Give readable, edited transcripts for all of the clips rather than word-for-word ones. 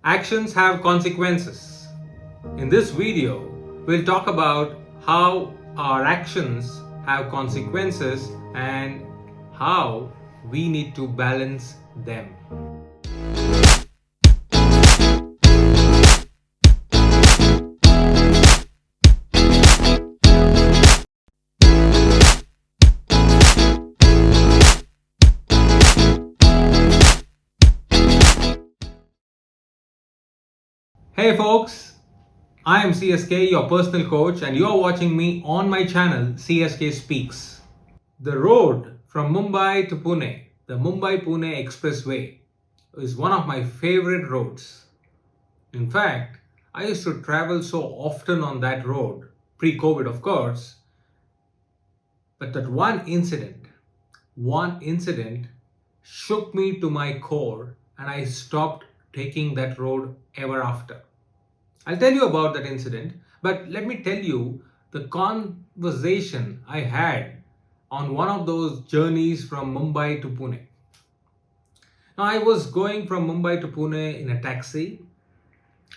Actions have consequences. In this video, we'll talk about how our actions have consequences and how we need to balance them. Hey folks, I am CSK, your personal coach, and you're watching me on my channel CSKSpeaks. The road from Mumbai to Pune, the Mumbai-Pune Expressway, is one of my favorite roads. In fact, I used to travel so often on that road, pre-COVID of course, but that one incident shook me to my core and I stopped taking that road ever after. I'll tell you about that incident, but let me tell you the conversation I had on one of those journeys from Mumbai to Pune. Now, I was going from Mumbai to Pune in a taxi,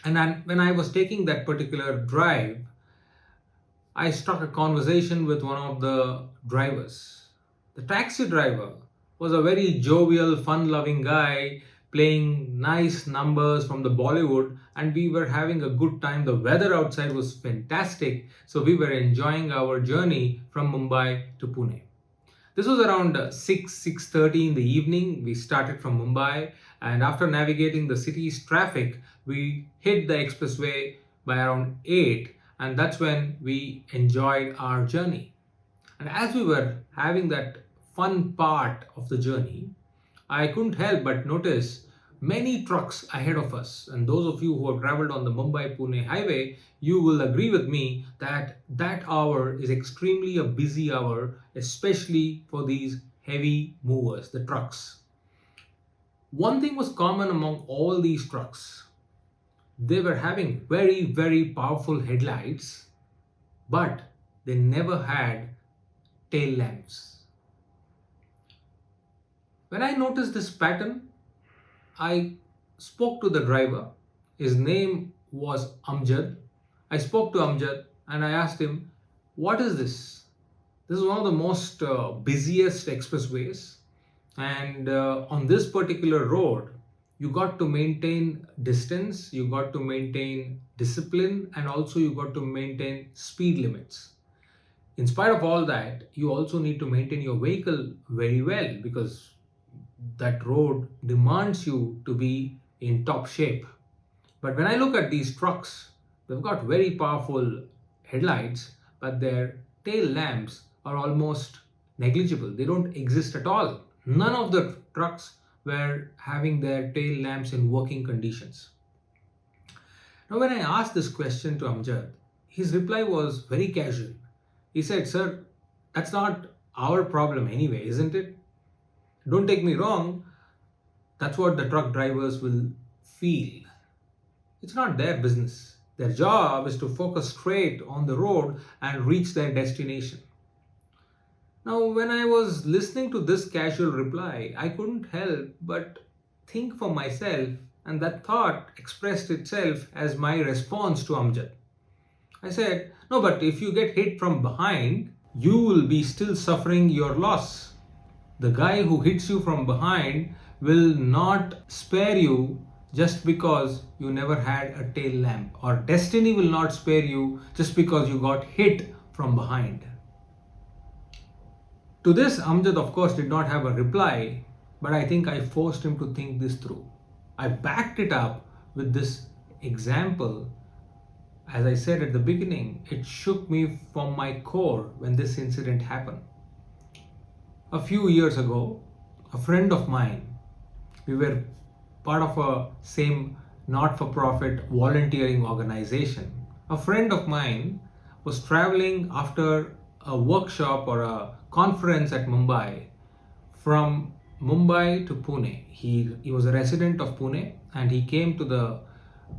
and when I was taking that particular drive, I struck a conversation with one of the drivers. The taxi driver was a very jovial, fun loving guy playing nice numbers from the Bollywood, and we were having a good time. The weather outside was fantastic, so we were enjoying our journey from Mumbai to Pune. This was around 6:30 in the evening. We started from Mumbai, and after navigating the city's traffic, we hit the expressway by around 8, and that's when we enjoyed our journey. And as we were having that fun part of the journey, I couldn't help but notice many trucks ahead of us. And those of you who have traveled on the Mumbai Pune highway, you will agree with me that that hour is extremely a busy hour, especially for these heavy movers, the trucks. One thing was common among all these trucks. They were having very, very powerful headlights, but they never had tail lamps. When I noticed this pattern, I spoke to the driver. His name was Amjad. I spoke to Amjad and I asked him, "What is this? This is one of the most busiest expressways, and on this particular road, you got to maintain distance, you got to maintain discipline, and also you got to maintain speed limits. In spite of all that, you also need to maintain your vehicle very well because that road demands you to be in top shape. But when I look at these trucks, they've got very powerful headlights, but their tail lamps are almost negligible. They don't exist at all. None of the trucks were having their tail lamps in working conditions." Now, when I asked this question to Amjad, his reply was very casual. He said, "Sir, that's not our problem anyway, isn't it? Don't take me wrong, that's what the truck drivers will feel. It's not their business. Their job is to focus straight on the road and reach their destination." Now, when I was listening to this casual reply, I couldn't help but think for myself, and that thought expressed itself as my response to Amjad. I said, "No, but if you get hit from behind, you will be still suffering your loss. The guy who hits you from behind will not spare you just because you never had a tail lamp, or destiny will not spare you just because you got hit from behind." To this, Amjad of course did not have a reply, but I think I forced him to think this through. I backed it up with this example. As I said at the beginning, it shook me from my core when this incident happened. A few years ago, a friend of mine, we were part of a same not-for-profit volunteering organization. A friend of mine was traveling after a workshop or a conference at Mumbai from Mumbai to Pune. He was a resident of Pune and he came to the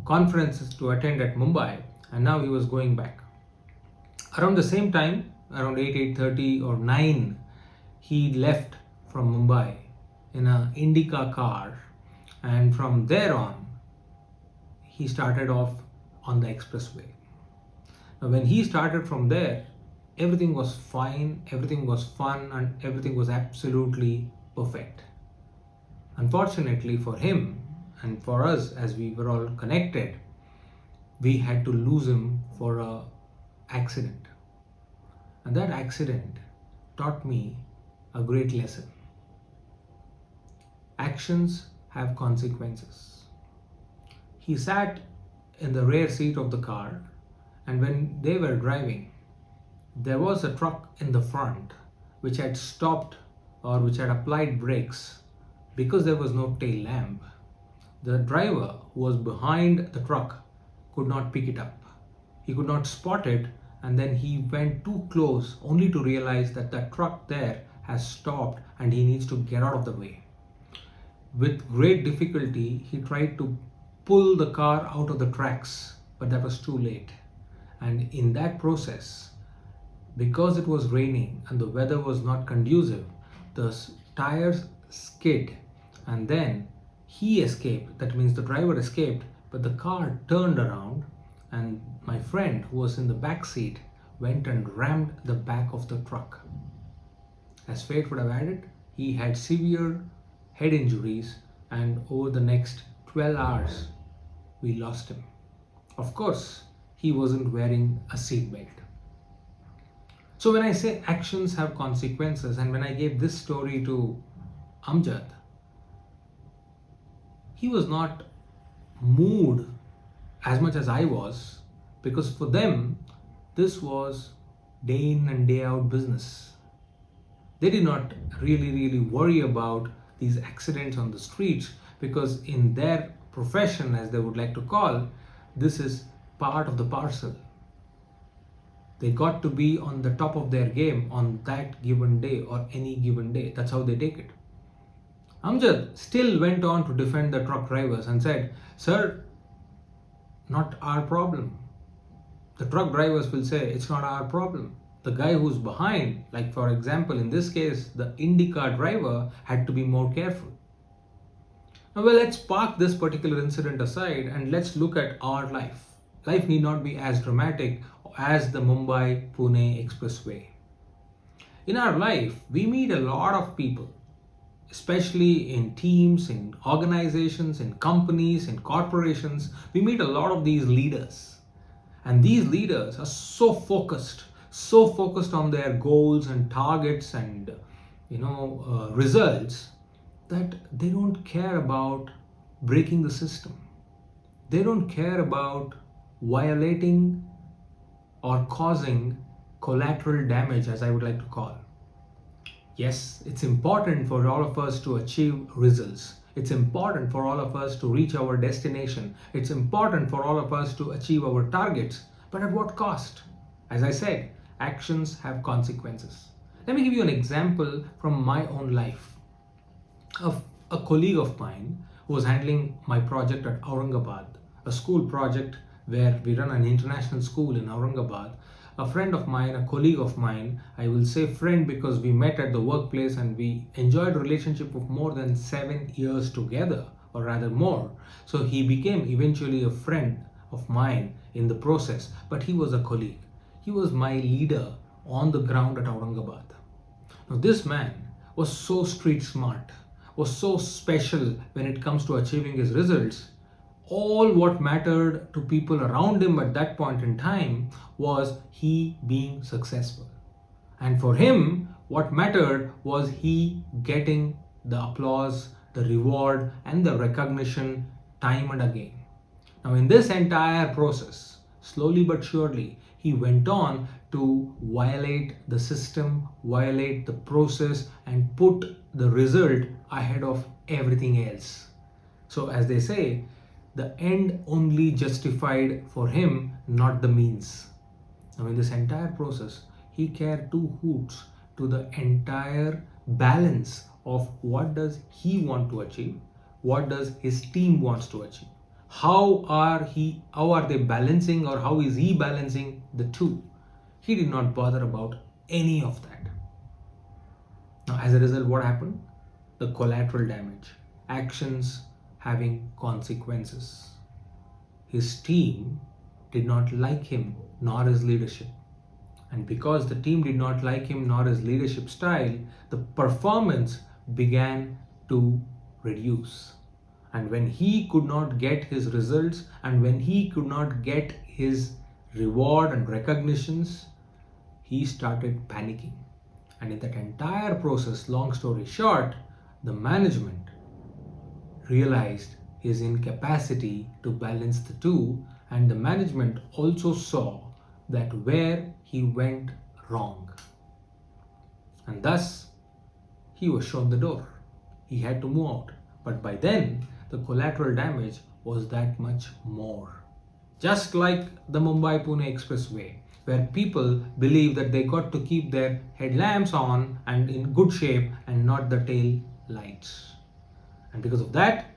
conferences to attend at Mumbai, and now he was going back. Around the same time, around 8:30 or 9, he left from Mumbai in an Indica car, and from there on, he started off on the expressway. Now, when he started from there, everything was fine, everything was fun, and everything was absolutely perfect. Unfortunately for him and for us, as we were all connected, we had to lose him for an accident. And that accident taught me a great lesson. Actions have consequences. He sat in the rear seat of the car, and when they were driving, there was a truck in the front which had stopped or which had applied brakes because there was no tail lamp. The driver who was behind the truck could not pick it up. He could not spot it, and then he went too close only to realize that the truck there has stopped and he needs to get out of the way. With great difficulty, he tried to pull the car out of the tracks, but that was too late. And in that process, because it was raining and the weather was not conducive, the tires skid, and then he escaped. That means the driver escaped, but the car turned around, and my friend who was in the back seat went and rammed the back of the truck. As fate would have had it, he had severe head injuries, and over the next 12 hours, we lost him. Of course, he wasn't wearing a seatbelt. So when I say actions have consequences, and when I gave this story to Amjad, he was not moved as much as I was, because for them, this was day in and day out business. They did not really worry about these accidents on the streets, because in their profession, as they would like to call, this is part of the parcel. They got to be on the top of their game on that given day or any given day. That's how they take it. Amjad still went on to defend the truck drivers and said, "Sir, not our problem." The truck drivers will say, "It's not our problem." The guy who's behind, like for example, in this case, the IndyCar driver, had to be more careful. Now, well, let's park this particular incident aside and let's look at our life. Life need not be as dramatic as the Mumbai-Pune expressway. In our life, we meet a lot of people, especially in teams, in organizations, in companies, in corporations. We meet a lot of these leaders. And these leaders are so focused on their goals and targets and results, that they don't care about breaking the system. They don't care about violating or causing collateral damage, as I would like to call. Yes, it's important for all of us to achieve results. It's important for all of us to reach our destination. It's important for all of us to achieve our targets. But at what cost? As I said, actions have consequences. Let me give you an example from my own life. Of a colleague of mine who was handling my project at Aurangabad, a school project where we run an international school in Aurangabad. A friend of mine, a colleague of mine, I will say friend because we met at the workplace and we enjoyed a relationship of more than 7 years together, or rather more. So he became eventually a friend of mine in the process, but he was a colleague. He was my leader on the ground at Aurangabad. Now this man was so street smart, was so special when it comes to achieving his results. All what mattered to people around him at that point in time was he being successful. And for him, what mattered was he getting the applause, the reward, and the recognition time and again. Now, in this entire process, slowly but surely, he went on to violate the system, violate the process, and put the result ahead of everything else. So, as they say, the end only justified for him, not the means. Now, in this entire process, he cared two hoots to the entire balance of what does he want to achieve, what does his team wants to achieve. How are they balancing, or how is he balancing the two? He did not bother about any of that. Now, as a result, what happened? The collateral damage, actions having consequences. his team did not like him nor his leadership. And because the team did not like him nor his leadership style, the performance began to reduce. And when he could not get his results and when he could not get his reward and recognitions, he started panicking. And in that entire process, long story short, the management realized his incapacity to balance the two, and the management also saw that where he went wrong. And thus, he was shown the door. He had to move out. But by then, the collateral damage was that much more. Just like the Mumbai-Pune Expressway, where people believe that they got to keep their headlamps on and in good shape and not the tail lights. And because of that,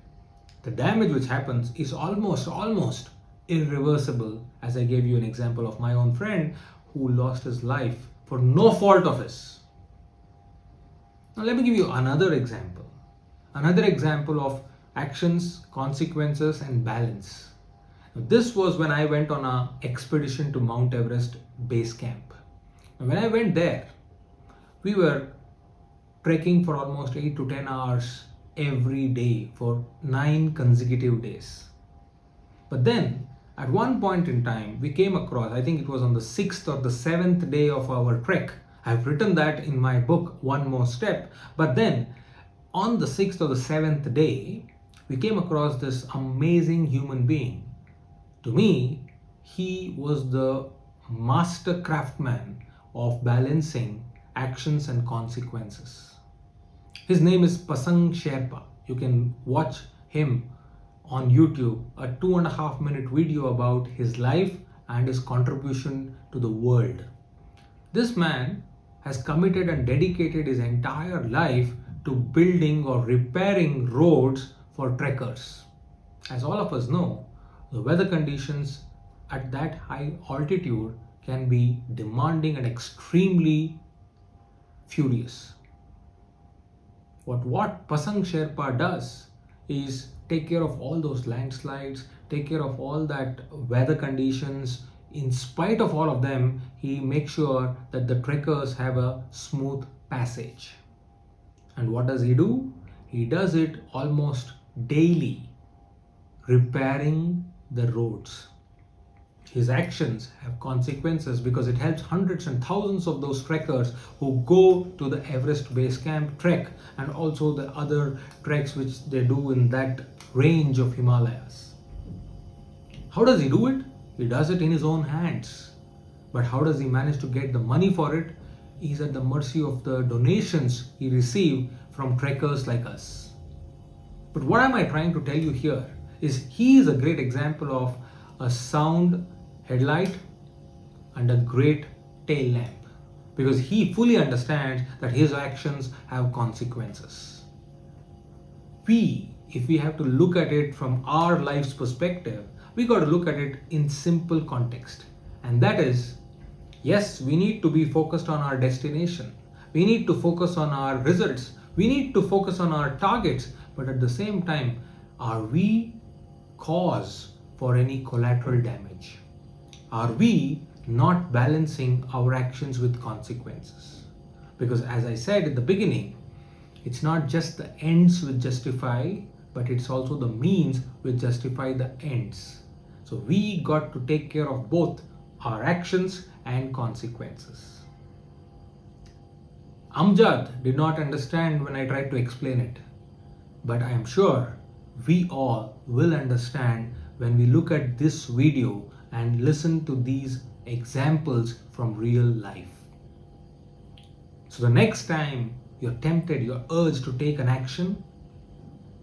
the damage which happens is almost irreversible, as I gave you an example of my own friend who lost his life for no fault of his. Now let me give you another example of actions, consequences and balance. Now, this was when I went on an expedition to Mount Everest base camp. Now, when I went there, we were trekking for almost 8 to 10 hours every day for 9 consecutive days. But then at one point in time, we came across, I think it was on the 6th or the 7th day of our trek. I've written that in my book, One More Step. But then on the 6th or the 7th day, we came across this amazing human being. To me, he was the master craftsman of balancing actions and consequences. His name is Pasang Sherpa. You can watch him on YouTube, a 2.5 minute video about his life and his contribution to the world. This man has committed and dedicated his entire life to building or repairing roads for trekkers. As all of us know, the weather conditions at that high altitude can be demanding and extremely furious. What Pasang Sherpa does is take care of all those landslides, take care of all that weather conditions. In spite of all of them, he makes sure that the trekkers have a smooth passage. And what does he do? He does it almost daily, repairing the roads. His actions have consequences because it helps hundreds and thousands of those trekkers who go to the Everest Base Camp trek and also the other treks which they do in that range of Himalayas. How does he do it? He does it in his own hands. But how does he manage to get the money for it? He's at the mercy of the donations he receives from trekkers like us. But what am I trying to tell you here is he is a great example of a sound headlight and a great tail lamp, because he fully understands that his actions have consequences. If we have to look at it from our life's perspective, we got to look at it in simple context. And that is, yes, we need to be focused on our destination. We need to focus on our results. We need to focus on our targets. But at the same time, are we cause for any collateral damage? Are we not balancing our actions with consequences? Because as I said at the beginning, it's not just the ends which justify, but it's also the means which justify the ends. So we got to take care of both our actions and consequences. Amjad did not understand when I tried to explain it, but I am sure we all will understand when we look at this video and listen to these examples from real life. So the next time you're tempted, you're urged to take an action,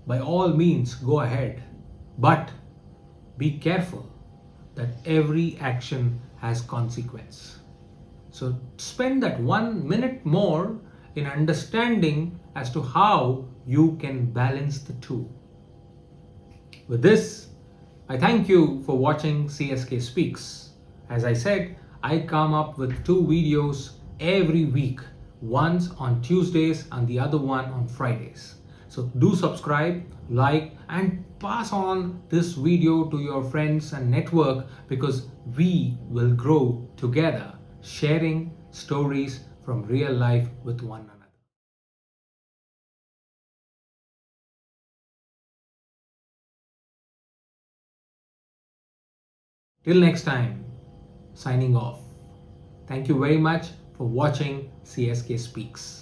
by all means go ahead. But be careful that every action has consequence. So spend that 1 minute more in understanding as to how you can balance the two. With this, I thank you for watching CSK Speaks. As I said, I come up with 2 videos every week, once on Tuesdays and the other one on Fridays. So do subscribe, like, and pass on this video to your friends and network, because we will grow together, sharing stories from real life with one another. Till next time, signing off. Thank you very much for watching CSK Speaks.